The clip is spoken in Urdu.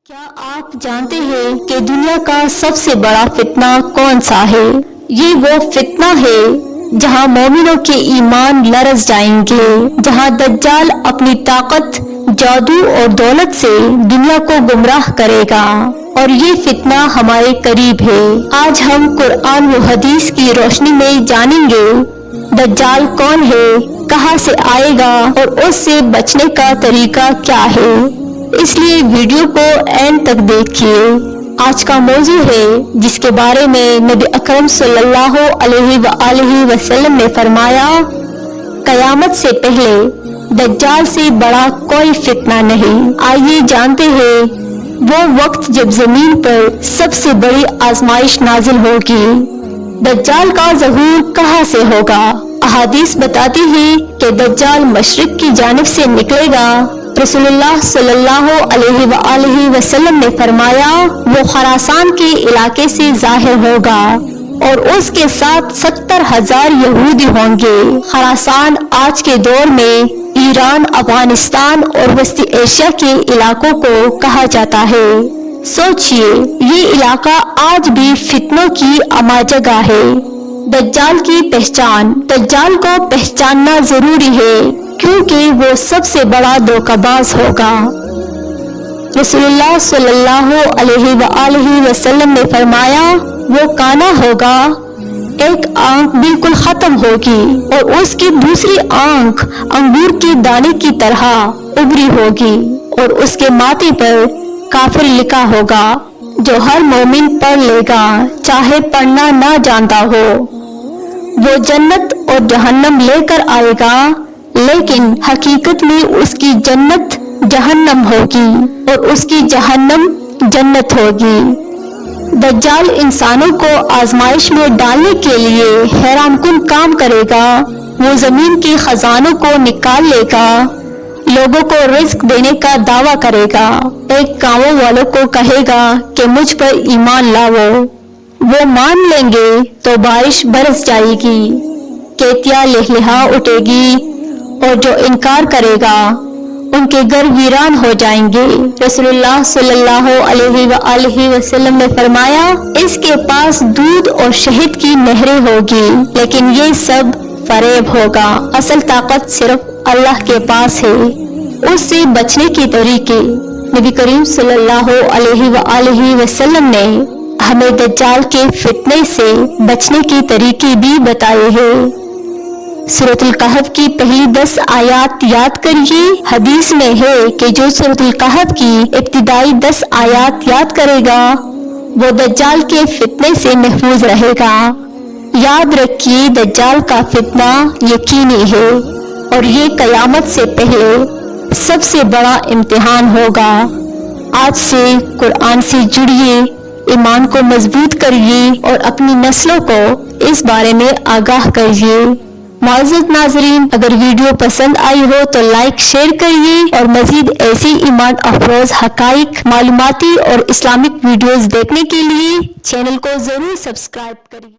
کیا آپ جانتے ہیں کہ دنیا کا سب سے بڑا فتنہ کون سا ہے؟ یہ وہ فتنہ ہے جہاں مومنوں کے ایمان لرز جائیں گے، جہاں دجال اپنی طاقت، جادو اور دولت سے دنیا کو گمراہ کرے گا، اور یہ فتنہ ہمارے قریب ہے۔ آج ہم قرآن و حدیث کی روشنی میں جانیں گے دجال کون ہے، کہاں سے آئے گا اور اس سے بچنے کا طریقہ کیا ہے۔ اس لیے ویڈیو کو اینڈ تک دیکھیے۔ آج کا موضوع ہے جس کے بارے میں نبی اکرم صلی اللہ علیہ وآلہ وسلم نے فرمایا، قیامت سے پہلے دجال سے بڑا کوئی فتنہ نہیں۔ آئیے جانتے ہیں وہ وقت جب زمین پر سب سے بڑی آزمائش نازل ہوگی۔ دجال کا ظہور کہاں سے ہوگا؟ احادیث بتاتی ہیں کہ دجال مشرق کی جانب سے نکلے گا۔ رسول اللہ صلی اللہ علیہ وآلہ وسلم نے فرمایا، وہ خراسان کے علاقے سے ظاہر ہوگا اور اس کے ساتھ 70,000 یہودی ہوں گے۔ خراسان آج کے دور میں ایران، افغانستان اور وسطی ایشیا کے علاقوں کو کہا جاتا ہے۔ سوچئے، یہ علاقہ آج بھی فتنوں کی اما جگہ ہے۔ دجال کی پہچان۔ دجال کو پہچاننا ضروری ہے کیونکہ وہ سب سے بڑا دھوکہ باز ہوگا۔ رسول اللہ صلی اللہ علیہ وآلہ وسلم نے فرمایا، وہ کانا ہوگا، ایک آنکھ بالکل ختم ہوگی اور اس کی دوسری آنکھ انگور کے دانے کی طرح ابری ہوگی، اور اس کے ماتھے پر کافر لکھا ہوگا جو ہر مومن پڑھ لے گا چاہے پڑھنا نہ جانتا ہو۔ وہ جنت اور جہنم لے کر آئے گا، لیکن حقیقت میں اس کی جنت جہنم ہوگی اور اس کی جہنم جنت ہوگی۔ دجال انسانوں کو آزمائش میں ڈالنے کے لیے حیران کن کام کرے گا۔ وہ زمین کے خزانوں کو نکال لے گا، لوگوں کو رزق دینے کا دعویٰ کرے گا، ایک گاؤں والوں کو کہے گا کہ مجھ پر ایمان لاؤ، وہ مان لیں گے تو بارش برس جائے گی، کھیتیاں لہلہا اٹھے گی، اور جو انکار کرے گا ان کے گھر ویران ہو جائیں گے۔ رسول اللہ صلی اللہ علیہ وآلہ وسلم نے فرمایا، اس کے پاس دودھ اور شہد کی نہریں ہوگی، لیکن یہ سب فریب ہوگا، اصل طاقت صرف اللہ کے پاس ہے۔ اس سے بچنے کے طریقے۔ نبی کریم صلی اللہ علیہ وآلہ وسلم نے ہمیں دجال کے فتنے سے بچنے کے طریقے بھی بتائے ہیں۔ سورۃ الکہف کی پہلی 10 آیات یاد کریے۔ حدیث میں ہے کہ جو سورۃ الکہف کی ابتدائی 10 آیات یاد کرے گا وہ دجال کے فتنے سے محفوظ رہے گا۔ یاد رکھیے، دجال کا فتنہ یقینی ہے اور یہ قیامت سے پہلے سب سے بڑا امتحان ہوگا۔ آج سے قرآن سے جڑیے، ایمان کو مضبوط کریے اور اپنی نسلوں کو اس بارے میں آگاہ کریے۔ معزز ناظرین، اگر ویڈیو پسند آئی ہو تو لائک شیئر کریے اور مزید ایسی ایمان افروز حقائق، معلوماتی اور اسلامک ویڈیوز دیکھنے کے لیے چینل کو ضرور سبسکرائب کریے۔